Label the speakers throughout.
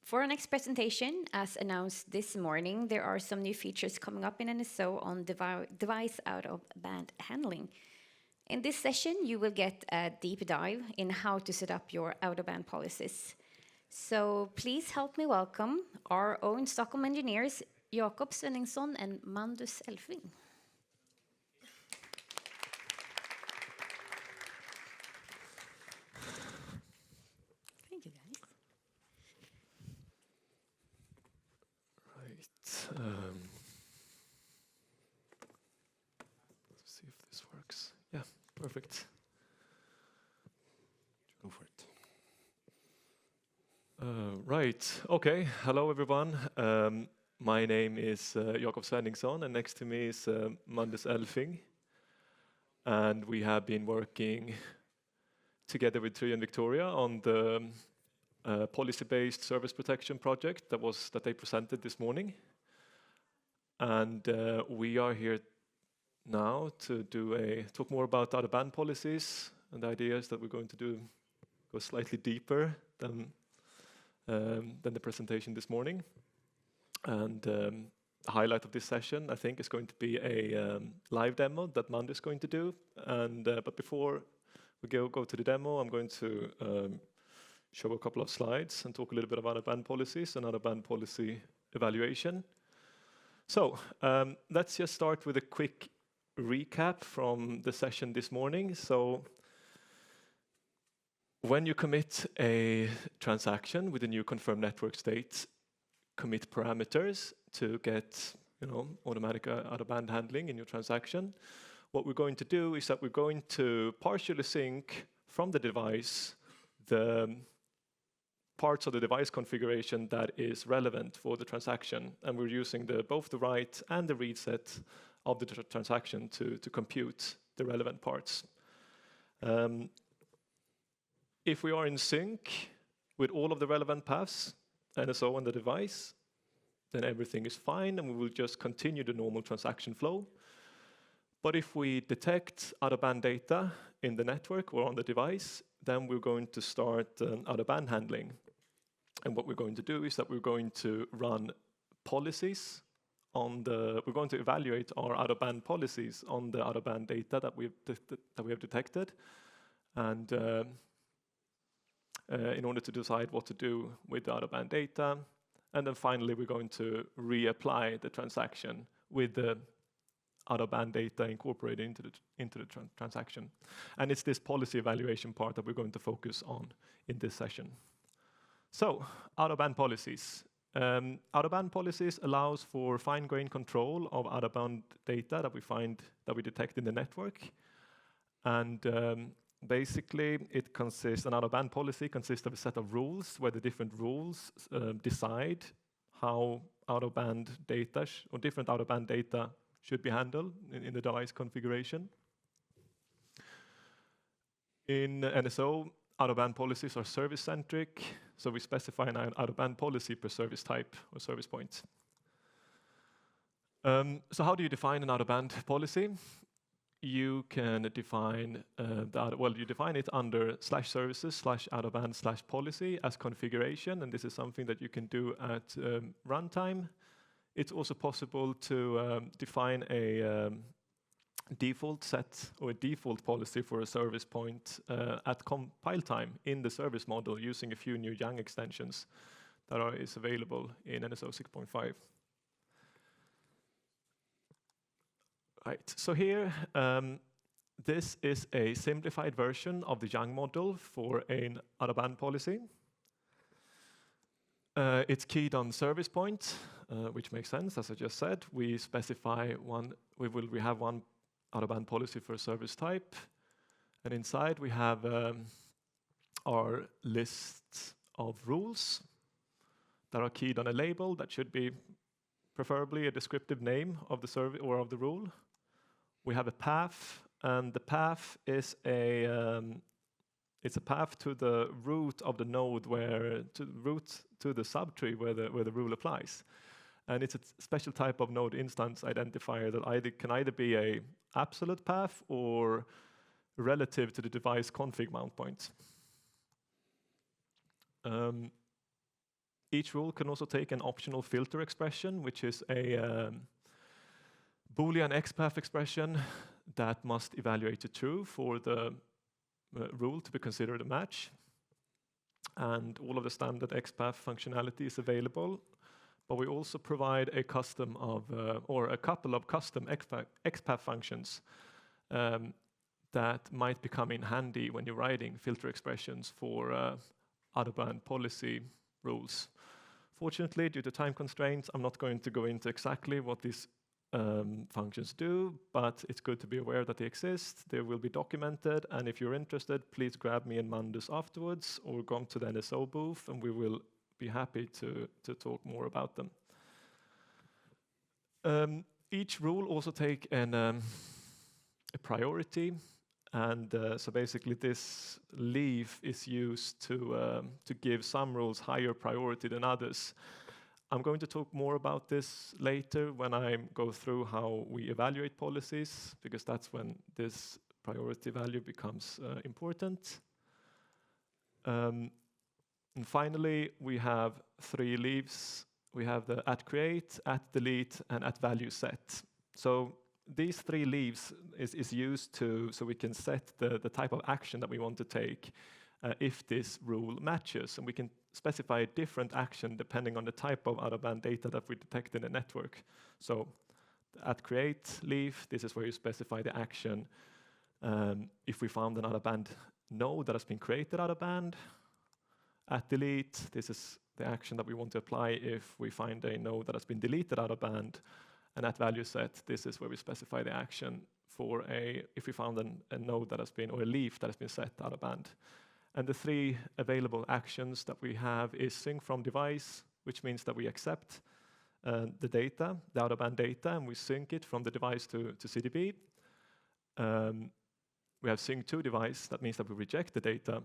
Speaker 1: For our next presentation, as announced this morning, there are some new features coming up in NSO on device out-of-band handling. In this session, you will get a deep dive in how to set up your out-of-band policies. So please help me welcome our own Stockholm engineers, Jakob, Svenningsson, and Mandus. Thank you, guys.
Speaker 2: Right. Let's see if this works. Yeah, perfect.
Speaker 3: Go for it.
Speaker 2: Right. Okay. Hello, everyone. My name is Jakob Svenningsson, and next to me is Mandus. And we have been working together with Trian Victoria on the policy-based service protection project that they presented this morning. And we are here now to talk more about out-of-band policies, and the idea is that we're going to go slightly deeper than the presentation this morning. And the highlight of this session, I think, is going to be a live demo that Mandus is going to do. And but before we go to the demo, I'm going to show a couple of slides and talk a little bit about out-of-band policies and out-of-band policy evaluation. So let's just start with a quick recap from the session this morning. So when you commit a transaction with a new confirmed network state, commit parameters to get automatic out-of-band handling in your transaction. What we're going to do is that we're going to partially sync from the device the parts of the device configuration that is relevant for the transaction, and we're using both the write and the read set of the transaction to compute the relevant parts. If we are in sync with all of the relevant paths, NSO on the device, then everything is fine, and we will just continue the normal transaction flow. But if we detect out-of-band data in the network or on the device, then we're going to start out-of-band handling. And what we're going to do is that we're going to run policies we're going to evaluate our out-of-band policies on the out-of-band data that we have detected, and in order to decide what to do with the out-of-band data. And then finally, we're going to reapply the transaction with the out-of-band data incorporated into the transaction. And it's this policy evaluation part that we're going to focus on in this session. So, out-of-band policies. Out-of-band policies allows for fine-grained control of out-of-band data that we detect in the network. And basically, an out-of-band policy consists of a set of rules where the different rules decide how out-of-band data or different out-of-band data should be handled in the device configuration. In NSO, out-of-band policies are service-centric, so we specify an out-of-band policy per service type or service point. So how do you define an out-of-band policy? You can define you define it under /services /out-of-band/policy as configuration, and this is something that you can do at runtime. It's also possible to define a default set or a default policy for a service point at compile time in the service model using a few new Young extensions that is available in NSO 6.5. Right, so here, this is a simplified version of the Young model for an out-of-band policy. It's keyed on service point, which makes sense, as I just said. We specify we have one out-of-band policy for a service type, and inside we have our list of rules that are keyed on a label that should be preferably a descriptive name of the service or of the rule. We have a path, and the path is it's a path to the root of the node to the subtree where the rule applies. And it's a special type of node instance identifier that can either be a absolute path or relative to the device config mount point. Each rule can also take an optional filter expression, which is a Boolean XPath expression that must evaluate to true for the rule to be considered a match. And all of the standard XPath functionality is available, but we also provide a custom of, or a couple of custom XPath functions that might become in handy when you're writing filter expressions for out-of-band policy rules. Fortunately, due to time constraints, I'm not going to go into exactly what these functions do, but it's good to be aware that they exist. They will be documented, and if you're interested, please grab me and Mandus afterwards, or come to the NSO booth, and we will be happy to talk more about them. Each rule also take a priority, and so basically this leaf is used to give some rules higher priority than others. I'm going to talk more about this later when I go through how we evaluate policies, because that's when this priority value becomes important. And finally, we have 3 leaves. We have the @create, @delete, and @valueSet. So these 3 leaves is used so we can set the type of action that we want to take if this rule matches, and we can specify a different action depending on the type of out-of-band data that we detect in the network. So the @create leaf, this is where you specify the action if we found an out-of-band node that has been created out-of-band. @delete, this is the action that we want to apply if we find a node that has been deleted out-of-band. And @valueSet, this is where we specify the action for if we found a node that has been, or a leaf that has been set out-of-band. And the 3 available actions that we have is sync from device, which means that we accept the data, the out-of-band data, and we sync it from the device to CDB. We have sync to device, that means that we reject the data,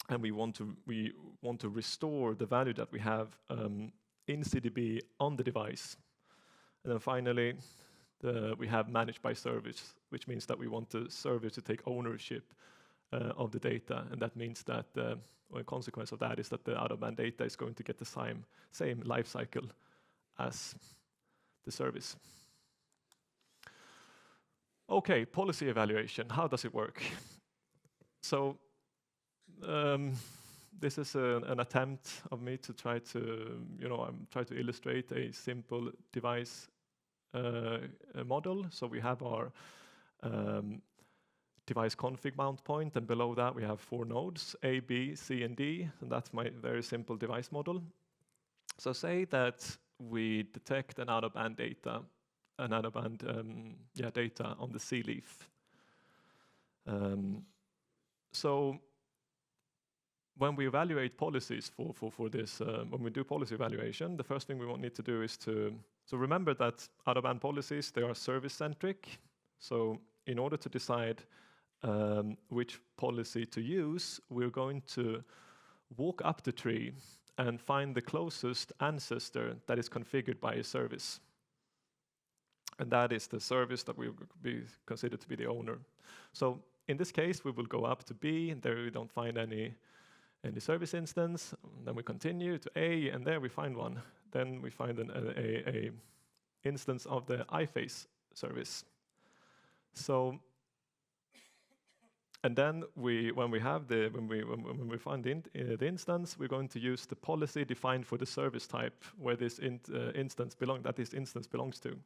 Speaker 2: and we want to restore the value that we have in CDB on the device. And then finally, we have managed by service, which means that we want the service to take ownership of the data, and that means that a consequence of that is that the out-of-band data is going to get the same life cycle as the service. Okay, policy evaluation, how does it work? So this is an attempt of me to try to illustrate a simple device model. So we have our device config mount point, and below that we have 4 nodes, A, B, C, and D, and that's my very simple device model. So say that we detect an out-of-band data on the C leaf. So when we evaluate policies for this, when we do policy evaluation, the first thing we need to do is to remember that out-of-band policies, they are service-centric. So in order to decide which policy to use, we're going to walk up the tree and find the closest ancestor that is configured by a service. And that is the service that we will be considered to be the owner. So in this case, we will go up to B, and there we don't find any service instance. Then we continue to A, and there we find one. Then we find a instance of the iFace service. So, and then when we find the instance, we're going to use the policy defined for the service type where this instance belongs to.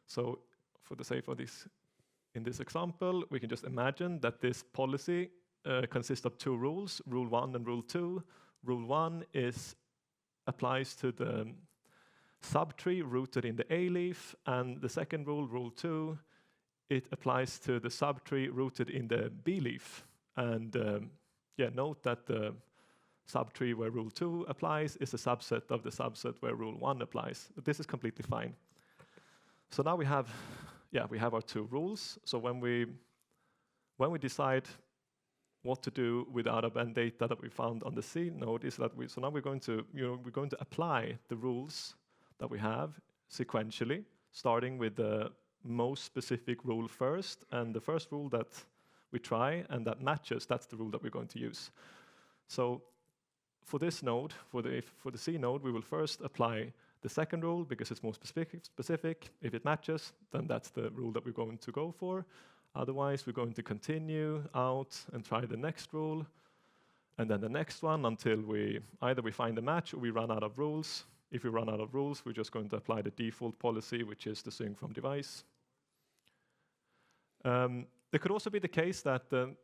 Speaker 2: So, for the sake of this, in this example, we can just imagine that this policy consists of 2 rules, rule 1 and rule 2. Rule 1 applies to the subtree rooted in the A leaf, and the second rule, rule 2, it applies to the subtree rooted in the B leaf. And note that the subtree where rule 2 applies is a subset of the subset where rule 1 applies. But this is completely fine. So now we have our 2 rules. So when we decide what to do with out-of-band data that we found on the C node, is that so now we're going to apply the rules that we have sequentially, starting with the most specific rule first, and the first rule that we try and that matches, that's the rule that we're going to use. So for this node, for the C node, we will first apply the second rule because it's more specific. If it matches, then that's the rule that we're going to go for. Otherwise, we're going to continue out and try the next rule, and then the next one until either we find a match or we run out of rules. If we run out of rules, we're just going to apply the default policy, which is the sync from device. There could also be the case that the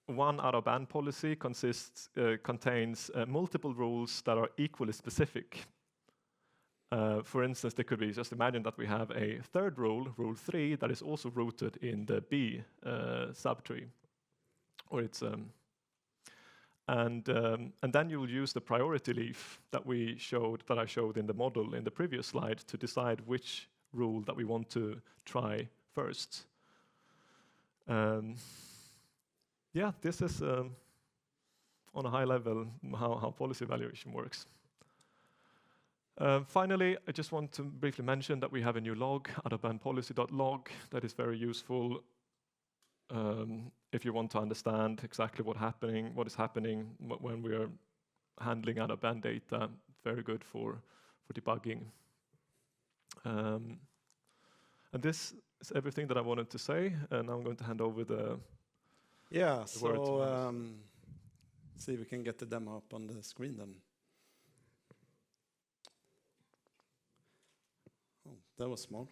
Speaker 2: one out-of-band policy contains multiple rules that are equally specific. For instance, there could be, just imagine that we have a third rule, rule 3, that is also rooted in the B subtree. Or it's, and then you will use the priority leaf that I showed in the model in the previous slide to decide which rule that we want to try first. Yeah, this is on a high level how policy evaluation works. Finally, I just want to briefly mention that we have a new log, out-of-band-policy.log, that is very useful if you want to understand exactly what is happening when we are handling out-of-band data. Very good for debugging. And this is everything that I wanted to say, and I'm going to hand over the
Speaker 3: Yeah,
Speaker 2: word to
Speaker 3: so see if we can get the demo up on the screen then. Oh, that was small.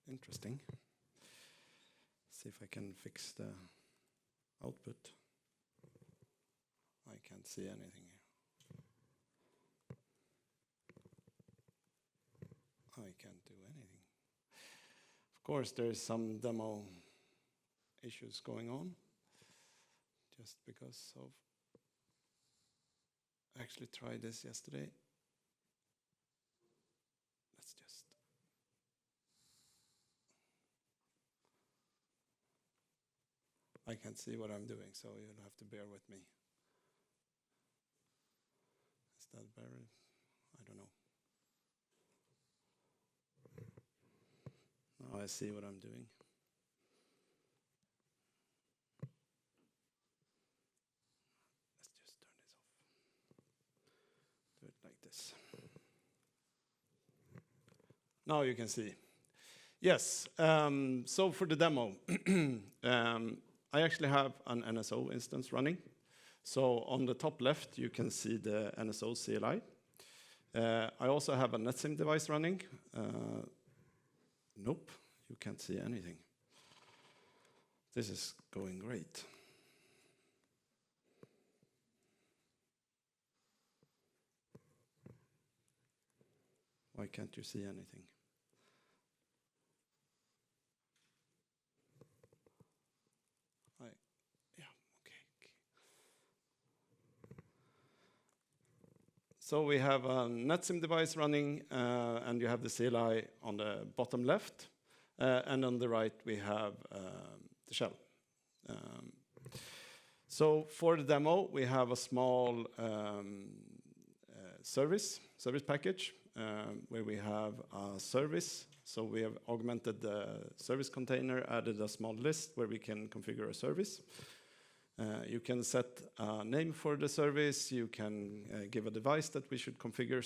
Speaker 3: Interesting. See if I can fix the output. I can't see anything here. I can't do anything. Of course, there is some demo issues going on, just because of. I actually tried this yesterday. Let's just. I can't see what I'm doing, so you'll have to bear with me. Is that better? I don't know. Now I see what I'm doing. Let's just turn this off. Do it like this. Now you can see. Yes, so for the demo, I actually have an NSO instance running. So on the top left, you can see the NSO CLI. I also have a NetSim device running. Nope, you can't see anything. This is going great. Why can't you see anything? So we have a NetSim device running, and you have the CLI on the bottom left, and on the right we have the shell. So for the demo, we have a small service package where we have a service. So we have augmented the service container, added a small list where we can configure a service. You can set a name for the service. You can give a device that we should configure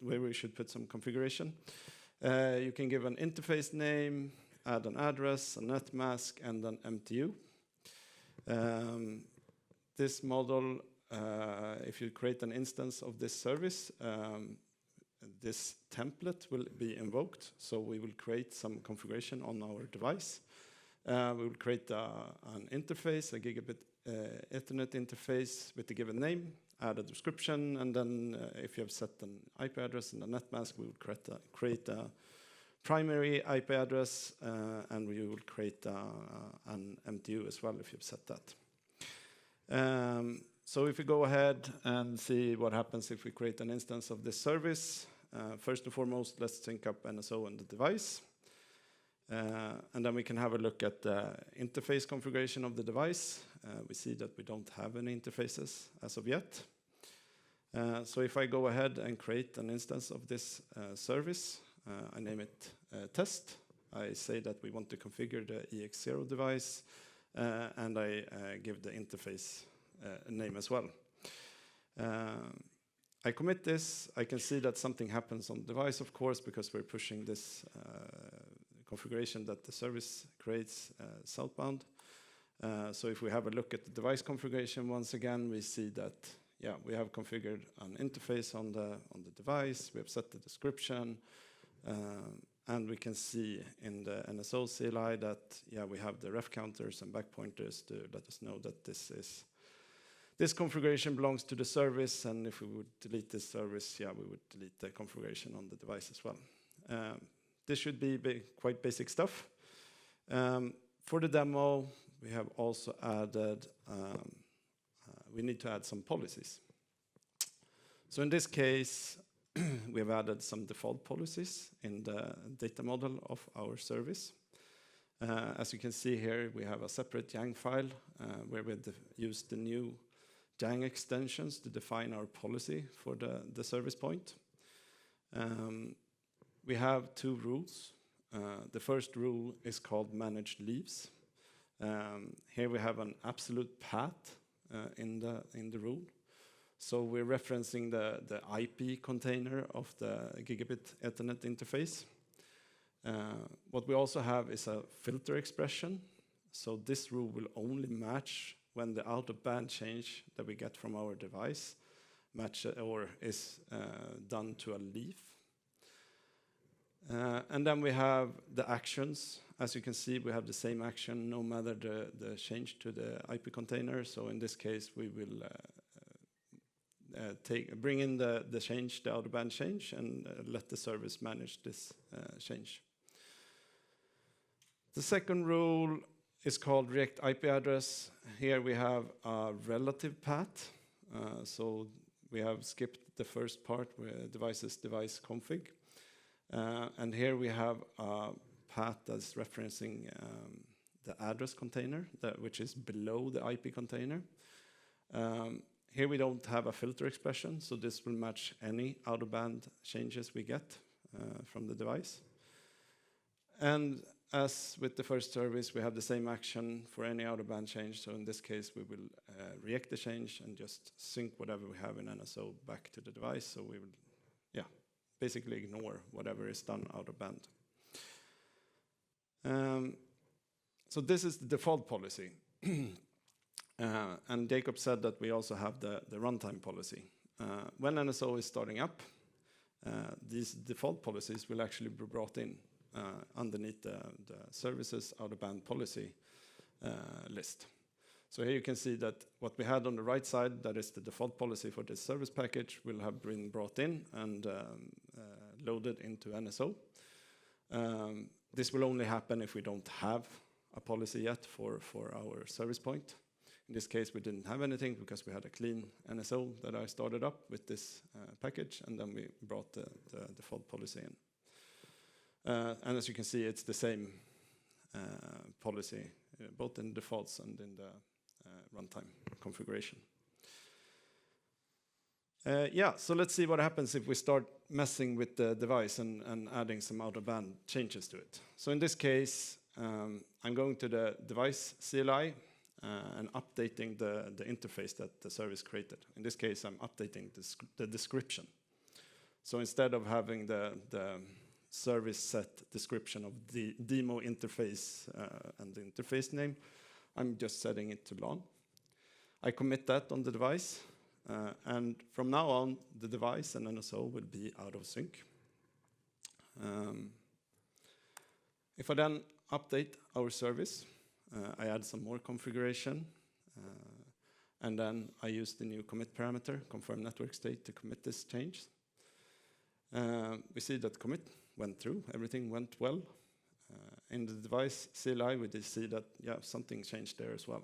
Speaker 3: where we should put some configuration. You can give an interface name, add an address, a net mask, and an MTU. This model, if you create an instance of this service, this template will be invoked. So we will create some configuration on our device. We will create an interface, a gigabit Ethernet interface with a given name, add a description, and then if you have set an IP address and a net mask, we will create a primary IP address, and we will create an MTU as well if you've set that. So if we go ahead and see what happens if we create an instance of this service, first and foremost, let's sync up NSO and the device. And then we can have a look at the interface configuration of the device. We see that we don't have any interfaces as of yet. So if I go ahead and create an instance of this service, I name it test. I say that we want to configure the EX0 device, and I give the interface a name as well. I commit this. I can see that something happens on the device, of course, because we're pushing this configuration that the service creates southbound. So if we have a look at the device configuration once again, we see that we have configured an interface on the device. We have set the description, and we can see in the NSO CLI that we have the ref counters and back pointers to let us know that this configuration belongs to the service, and if we would delete this service, we would delete the configuration on the device as well. This should be quite basic stuff. For the demo, we have also added, we need to add some policies. So in this case, we have added some default policies in the data model of our service. As you can see here, we have a separate Yang file where we used the new Yang extensions to define our policy for the service point. We have 2 rules. The first rule is called managed leaves. Here we have an absolute path in the rule. So we're referencing the IP container of the gigabit Ethernet interface. What we also have is a filter expression. So this rule will only match when the out-of-band change that we get from our device is done to a leaf. And then we have the actions. As you can see, we have the same action no matter the change to the IP container. So in this case, we will bring in the change, the out-of-band change, and let the service manage this change. The second rule is called React IP address. Here we have a relative path. So we have skipped the first part where devices device config. And here we have a path that's referencing the address container, which is below the IP container. Here we don't have a filter expression, so this will match any out-of-band changes we get from the device. And as with the first service, we have the same action for any out-of-band change. So in this case, we will react the change and just sync whatever we have in NSO back to the device. So we will, basically ignore whatever is done out-of-band. So this is the default policy. And Jakob said that we also have the runtime policy. When NSO is starting up, these default policies will actually be brought in underneath the services out-of-band policy list. So here you can see that what we had on the right side, that is the default policy for this service package, will have been brought in and loaded into NSO. This will only happen if we don't have a policy yet for our service point. In this case, we didn't have anything because we had a clean NSO that I started up with this package, and then we brought the default policy in. And as you can see, it's the same policy, both in defaults and in the runtime configuration. So let's see what happens if we start messing with the device and adding some out-of-band changes to it. So in this case, I'm going to the device CLI and updating the interface that the service created. In this case, I'm updating the description. So instead of having the service set description of the demo interface and the interface name, I'm just setting it to LAN. I commit that on the device, and from now on, the device and NSO will be out of sync. If I then update our service, I add some more configuration, and then I use the new commit parameter, confirm network state, to commit this change. We see that commit went through, everything went well. In the device CLI, we did see that, something changed there as well.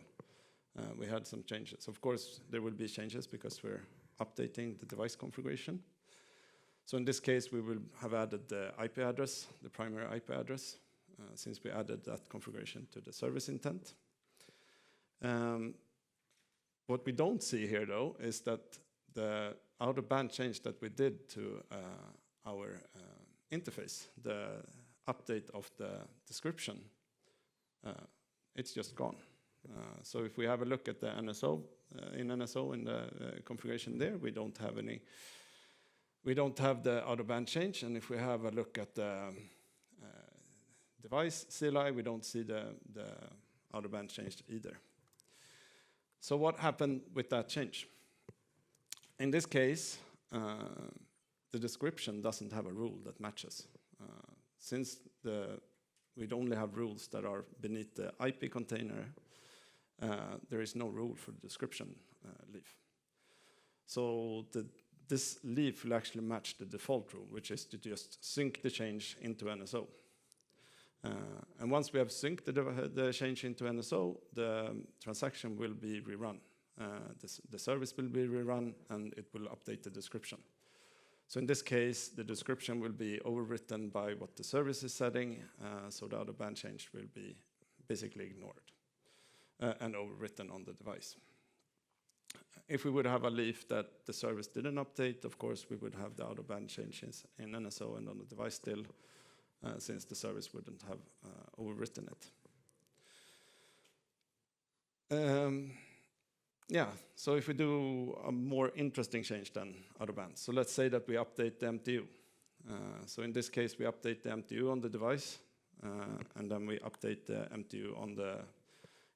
Speaker 3: We had some changes. Of course, there will be changes because we're updating the device configuration. So in this case, we will have added the IP address, the primary IP address, since we added that configuration to the service intent. What we don't see here, though, is that the out-of-band change that we did to our interface, the update of the description, it's just gone. So if we have a look at the NSO, in the configuration there, we don't have the out-of-band change, and if we have a look at the device CLI, we don't see the out-of-band change either. So what happened with that change? In this case, the description doesn't have a rule that matches. Since we'd only have rules that are beneath the IP container, there is no rule for the description leaf. So this leaf will actually match the default rule, which is to just sync the change into NSO. And once we have synced the change into NSO, the transaction will be rerun. The service will be rerun, and it will update the description. So in this case, the description will be overwritten by what the service is setting, so the out-of-band change will be basically ignored and overwritten on the device. If we would have a leaf that the service didn't update, of course, we would have the out-of-band changes in NSO and on the device still, since the service wouldn't have overwritten it. Yeah, so if we do a more interesting change than out-of-band. So let's say that we update the MTU. So in this case, we update the MTU on the device, and then we update the MTU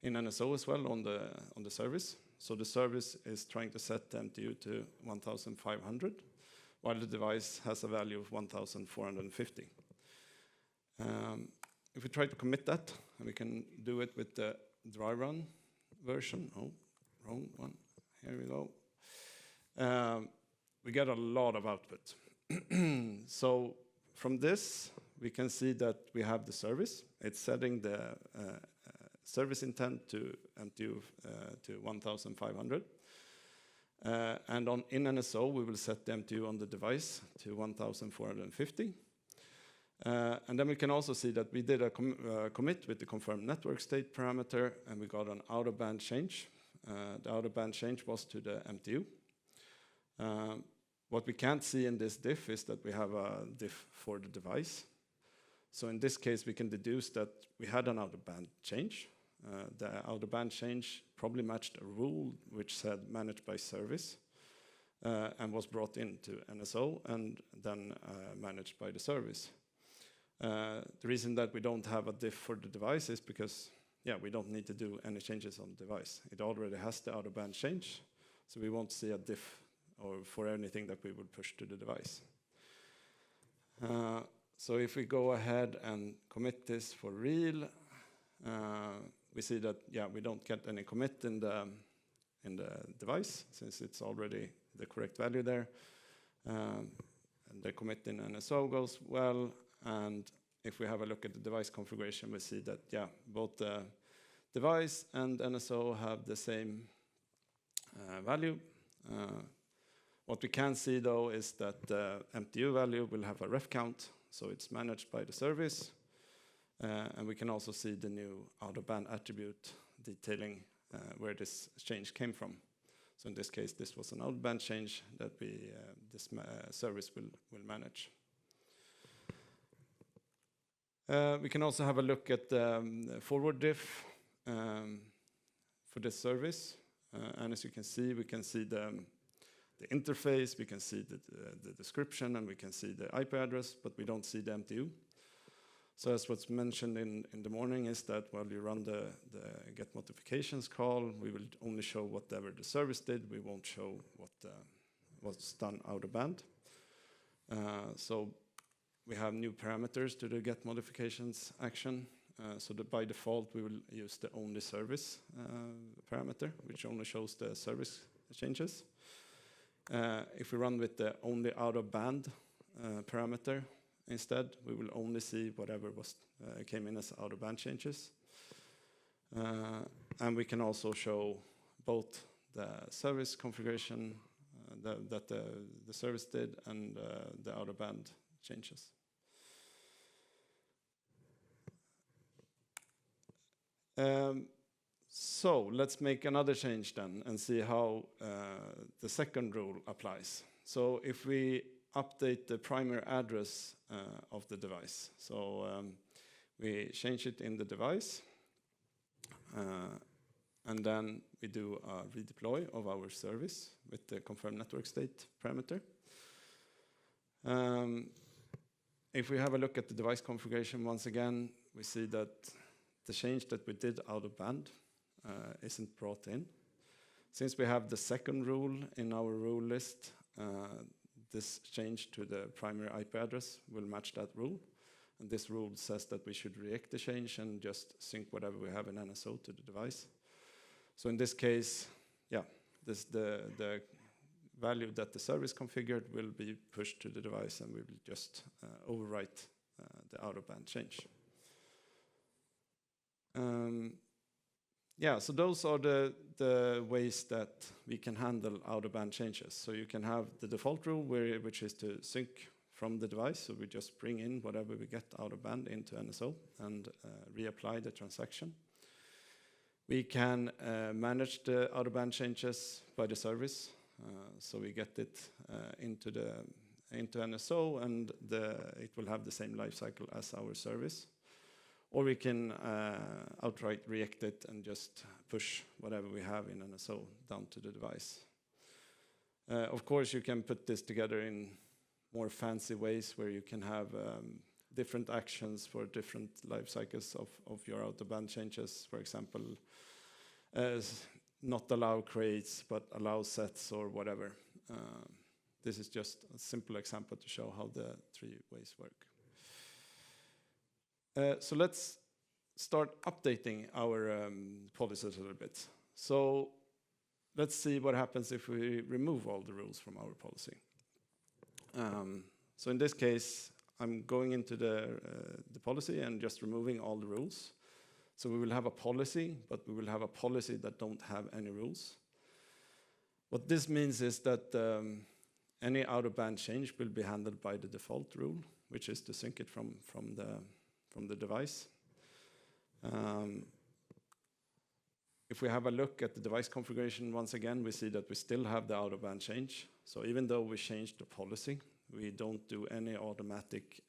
Speaker 3: in NSO as well on the service. So the service is trying to set the MTU to 1,500, while the device has a value of 1,450. If we try to commit that, and we can do it with the dry run version. Oh, wrong one. Here we go. We get a lot of output. So from this, we can see that we have the service. It's setting the service intent to MTU to 1,500. And in NSO, we will set the MTU on the device to 1,450. And then we can also see that we did a commit with the confirmed network state parameter, and we got an out-of-band change. The out-of-band change was to the MTU. What we can't see in this diff is that we have a diff for the device. So in this case, we can deduce that we had an out-of-band change. The out-of-band change probably matched a rule which said managed by service and was brought into NSO and then managed by the service. The reason that we don't have a diff for the device is because we don't need to do any changes on the device. It already has the out-of-band change, so we won't see a diff or for anything that we would push to the device. So if we go ahead and commit this for real, we see that we don't get any commit in the device since it's already the correct value there. And the commit in NSO goes well. And if we have a look at the device configuration, we see that both the device and NSO have the same value. What we can see though is that the MTU value will have a ref count, so it's managed by the service. And we can also see the new out-of-band attribute detailing where this change came from. So in this case, this was an out-of-band change that this service will manage. We can also have a look at the forward diff for this service. And as you can see, we can see the interface, we can see the description, and we can see the IP address, but we don't see the MTU. So as what's mentioned in the morning is that while you run the get modifications call, we will only show whatever the service did. We won't show what's done out of band. So we have new parameters to the get modifications action. So that by default, we will use the only service parameter, which only shows the service changes. If we run with the only out of band parameter, instead, we will only see whatever came in as out-of-band changes. And we can also show both the service configuration that the service did and the out-of-band changes. So let's make another change then and see how the second rule applies. So if we update the primary address of the device. So we change it in the device. And then we do a redeploy of our service with the confirm network state parameter. If we have a look at the device configuration once again, we see that the change that we did out of band isn't brought in. Since we have the second rule in our rule list, this change to the primary IP address will match that rule. And this rule says that we should react the change and just sync whatever we have in NSO to the device. So in this case, yeah, the value that the service configured will be pushed to the device, and we will just overwrite the out-of-band change. Yeah, so those are the ways that we can handle out-of-band changes. So you can have the default rule, which is to sync from the device. So we just bring in whatever we get out of band into NSO and reapply the transaction. We can manage the out-of-band changes by the service. So we get it into NSO, and it will have the same life cycle as our service. Or we can outright react it and just push whatever we have in NSO down to the device. Of course, you can put this together in more fancy ways where you can have different actions for different life cycles of your out-of-band changes. For example, not allow creates, but allow sets or whatever. This is just a simple example to show how the three ways work. So let's start updating our policies a little bit. So let's see what happens if we remove all the rules from our policy. So in this case, I'm going into the policy and just removing all the rules. So we will have a policy, but we will have a policy that don't have any rules. What this means is that any out-of-band change will be handled by the default rule, which is to sync it from the device. If we have a look at the device configuration once again, we see that we still have the out-of-band change. So even though we changed the policy, we don't do any automatic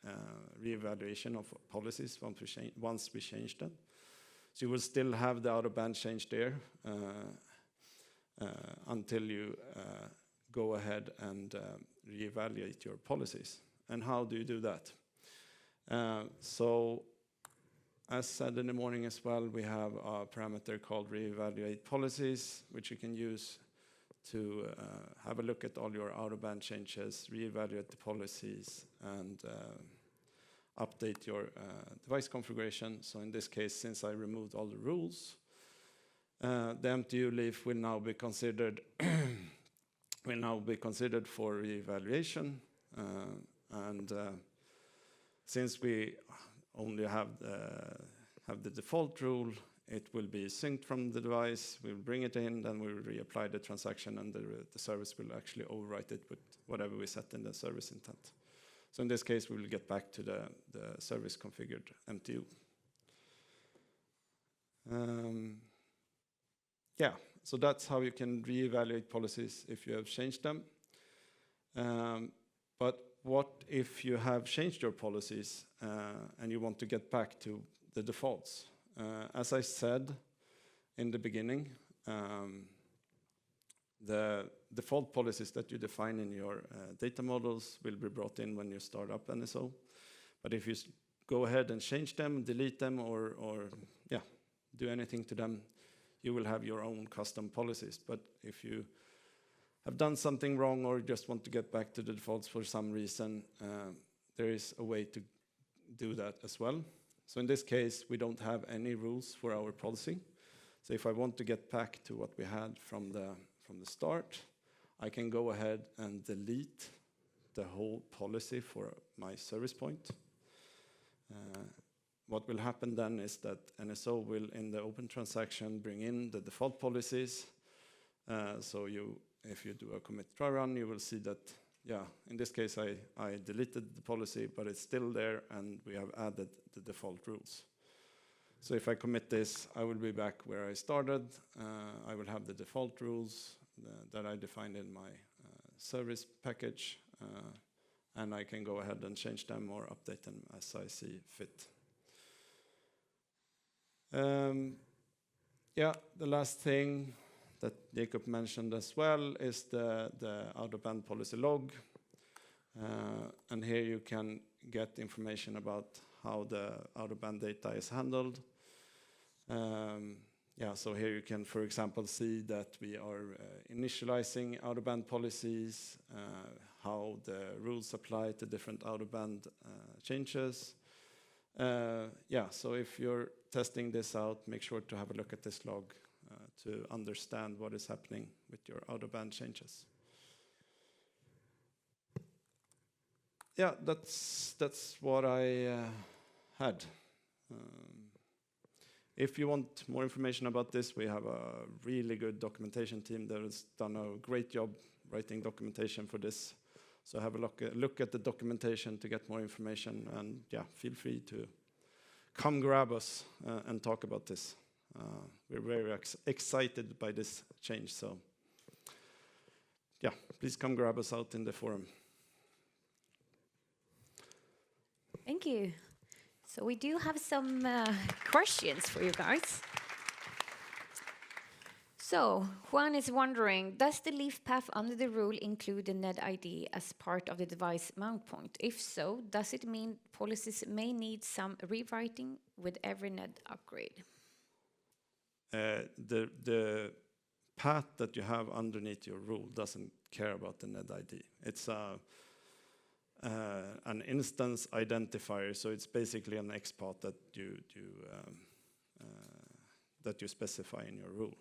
Speaker 3: reevaluation of policies once we change them. So you will still have the out-of-band change there until you go ahead and reevaluate your policies. And how do you do that? So as said in the morning as well, we have a parameter called reevaluate policies, which you can use to have a look at all your out-of-band changes, reevaluate the policies, and update your device configuration. So in this case, since I removed all the rules, the MTU leaf will now be considered for reevaluation, and since we only have the default rule, it will be synced from the device. We'll bring it in, then we'll reapply the transaction, and the service will actually overwrite it with whatever we set in the service intent. So in this case, we will get back to the service configured MTU. Yeah, so that's how you can reevaluate policies if you have changed them. But what if you have changed your policies and you want to get back to the defaults? As I said in the beginning, the default policies that you define in your data models will be brought in when you start up NSO. But if you go ahead and change them, delete them, or do anything to them, you will have your own custom policies. But if you have done something wrong or just want to get back to the defaults for some reason, there is a way to do that as well. So in this case, we don't have any rules for our policy. So if I want to get back to what we had from the start, I can go ahead and delete the whole policy for my service point. What will happen then is that NSO will, in the open transaction, bring in the default policies. So if you do a commit try run, you will see that, in this case, I deleted the policy, but it's still there, and we have added the default rules. So if I commit this, I will be back where I started. I will have the default rules that I defined in my service package, and I can go ahead and change them or update them as I see fit. Yeah, the last thing that Jakob mentioned as well is the out-of-band policy log. And here you can get information about how the out-of-band data is handled. So here you can, for example, see that we are initializing out-of-band policies, how the rules apply to different out-of-band changes. So if you're testing this out, make sure to have a look at this log to understand what is happening with your out-of-band changes. Yeah, that's what I had. If you want more information about this, we have a really good documentation team that has done a great job writing documentation for this. So have a look at the documentation to get more information, and feel free to come grab us and talk about this. We're very excited by this change, so please come grab us out in the forum.
Speaker 1: Thank you. So we do have some questions for you guys. So Juan is wondering, does the leaf path under the rule include the NED ID as part of the device mount point? If so, does it mean policies may need some rewriting with every NED upgrade?
Speaker 3: The path that you have underneath your rule doesn't care about the NED ID. It's an instance identifier, so it's basically an XPath that you specify in your rule.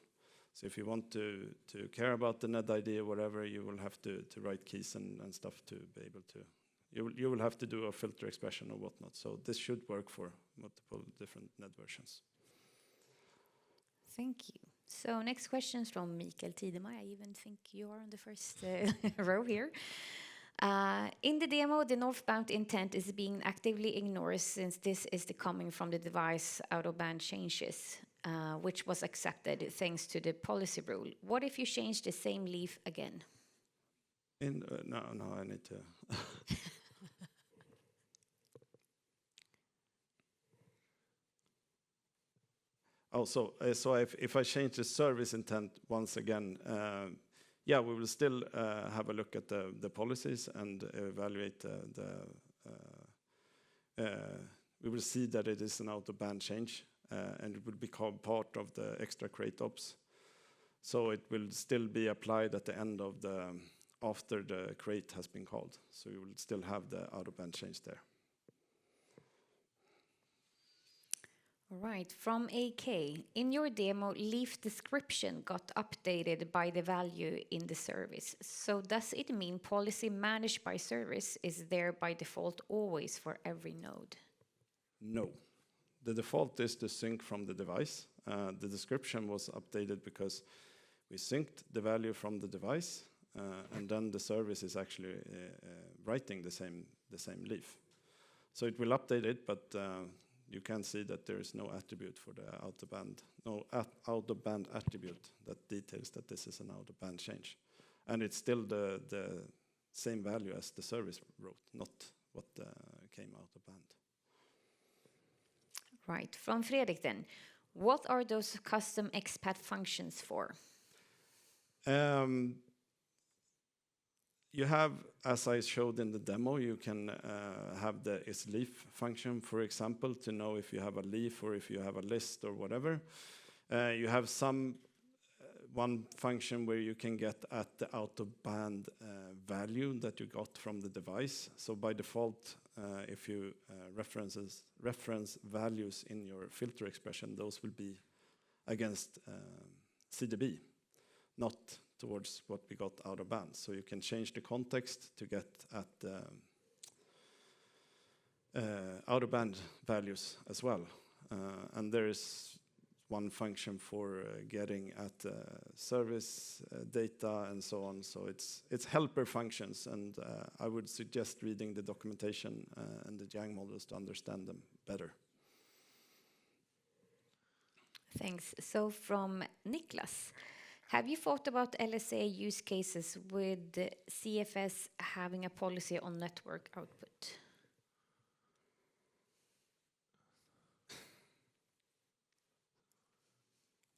Speaker 3: So if you want to care about the NED ID or whatever, you will have to write keys and stuff to be able to. You will have to do a filter expression or whatnot. So this should work for multiple different NED versions.
Speaker 1: Thank you. So next question is from Mikael Tidemar. I even think you are on the first row here. In the demo, the northbound intent is being actively ignored since this is coming from the device out-of-band changes, which was accepted thanks to the policy rule. What if you change the same leaf again?
Speaker 3: No, I need to. So if I change the service intent once again, we will still have a look at the policies and evaluate we will see that it is an out-of-band change, and it will become part of the extra crate ops. So it will still be applied at the end of after the crate has been called. So you will still have the out-of-band change there.
Speaker 1: All right, from AK, in your demo, leaf description got updated by the value in the service. So does it mean policy managed by service is there by default always for every node?
Speaker 3: No. The default is to sync from the device. The description was updated because we synced the value from the device, and then the service is actually writing the same leaf. So it will update it, but you can see that there is no attribute for the out-of-band, out-of-band attribute that details that this is an out-of-band change. And it's still the same value as the service wrote, not what came out of band.
Speaker 1: Right, from Fredrik then. What are those custom XPath functions for?
Speaker 3: You have, as I showed in the demo, you can have the isLeaf function, for example, to know if you have a leaf or if you have a list or whatever. You have one function where you can get at the out-of-band value that you got from the device. So by default, if you reference values in your filter expression, those will be against CDB, not towards what we got out of band. So you can change the context to get at out of band values as well. And there is one function for getting at service data and so on. So it's helper functions, and I would suggest reading the documentation and the Yang models to understand them better.
Speaker 1: Thanks. So from Niklas, have you thought about LSA use cases with CFS having a policy on network output?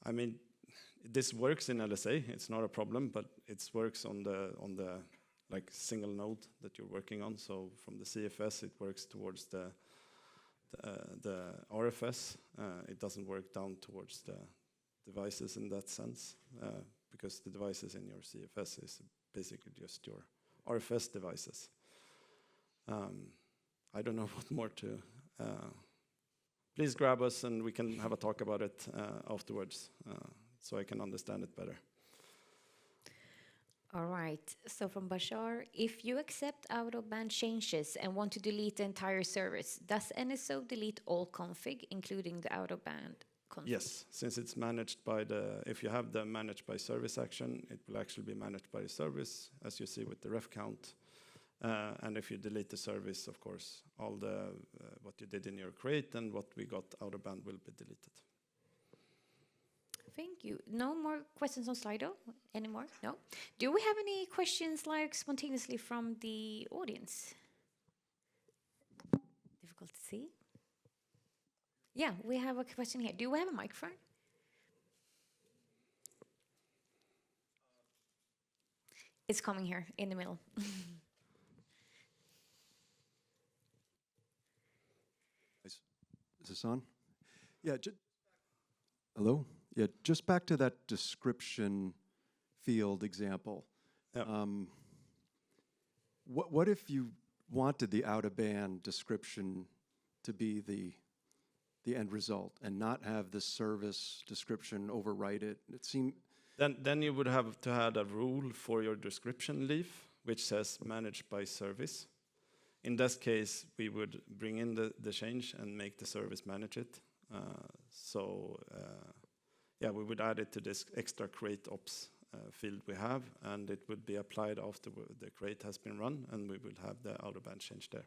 Speaker 3: I mean, this works in LSA. It's not a problem, but it works on the like single node that you're working on. So from the CFS, it works towards the RFS. It doesn't work down towards the devices in that sense, because the devices in your CFS is basically just your RFS devices. I don't know what more to. Please grab us and we can have a talk about it afterwards, so I can understand it better.
Speaker 1: All right. So from Bashar, if you accept out-of-band changes and want to delete the entire service, does NSO delete all config, including the out-of-band config?
Speaker 3: Yes, since it's managed by if you have the managed by service action, it will actually be managed by the service, as you see with the ref count. And if you delete the service, of course, all the what you did in your create and what we got out-of-band will be deleted.
Speaker 1: Thank you. No more questions on Slido anymore? No? Do we have any questions like spontaneously from the audience? Difficult to see. Yeah, we have a question here. Do we have a microphone? It's coming here in the middle.
Speaker 4: Is this on? Yeah. Hello? Yeah, just back to that description field example.
Speaker 3: Yep.
Speaker 4: What if you wanted the out-of-band description to be the end result and not have the service description overwrite it? It seemed
Speaker 3: Then you would have to add a rule for your description leaf, which says managed by service. In this case, we would bring in the change and make the service manage it. Yeah, we would add it to this extra create ops field we have, and it would be applied after the create has been run, and we will have the out-of-band change there.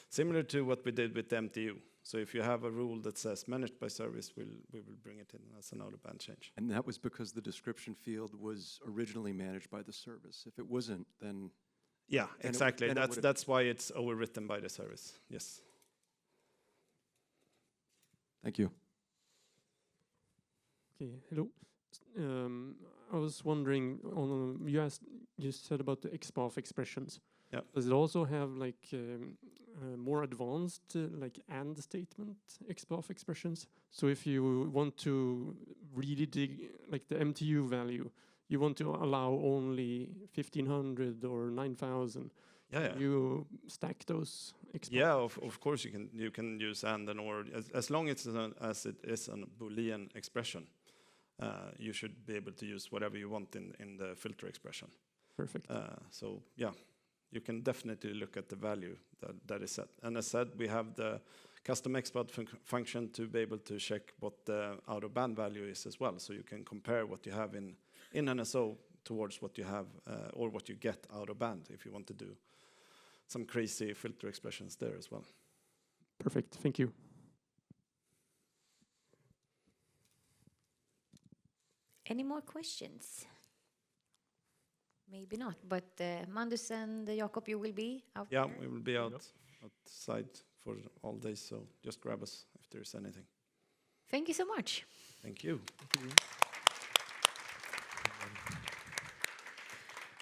Speaker 3: Similar to what we did with the MTU. So if you have a rule that says managed by service, we will bring it in as an out-of-band change.
Speaker 4: And that was because the description field was originally managed by the service. If it wasn't, then...
Speaker 3: Yeah, exactly. That's why it's overwritten by the service. Yes.
Speaker 4: Thank you.
Speaker 5: Okay, hello. I was wondering, you said about the XPath expressions.
Speaker 3: Yeah.
Speaker 5: Does it also have like more advanced like AND statement XPath expressions? So if you want to really dig like the MTU value, you want to allow only 1500 or 9000.
Speaker 3: Yeah.
Speaker 5: You stack those XPath.
Speaker 3: Yeah, of course you can use AND and OR as long as it is a Boolean expression. You should be able to use whatever you want in the filter expression.
Speaker 5: Perfect.
Speaker 3: So yeah, you can definitely look at the value that is set. And as said, we have the custom XPath function to be able to check what the out-of-band value is as well. So you can compare what you have in NSO towards what you have or what you get out of band if you want to do some crazy filter expressions there as well.
Speaker 5: Perfect. Thank you.
Speaker 1: Any more questions? Maybe not, but Mandus and Jakob, you will be out there?
Speaker 3: Yeah, we will be outside for all days, so just grab us if there's anything.
Speaker 1: Thank you so much.
Speaker 3: Thank you.
Speaker 5: Thank you.